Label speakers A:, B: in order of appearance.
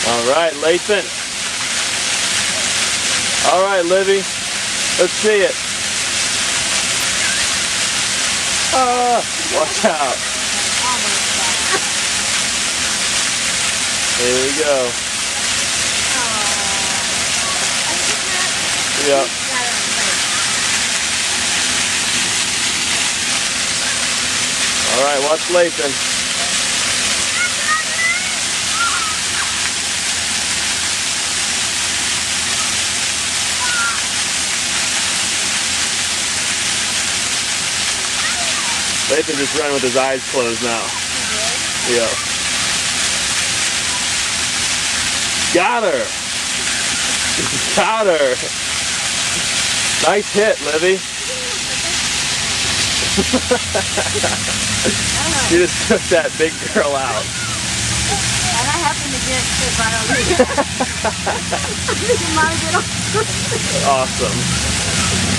A: All right, Lathan. All right, Livy. Let's see it. Watch out. Here we go. Yep. All right, watch Lathan. Lathan just running with his eyes closed now. Yeah. Got her. Got her. Nice hit, Livy. You just took that big girl out.
B: And I happen to get it right over here.
A: Awesome.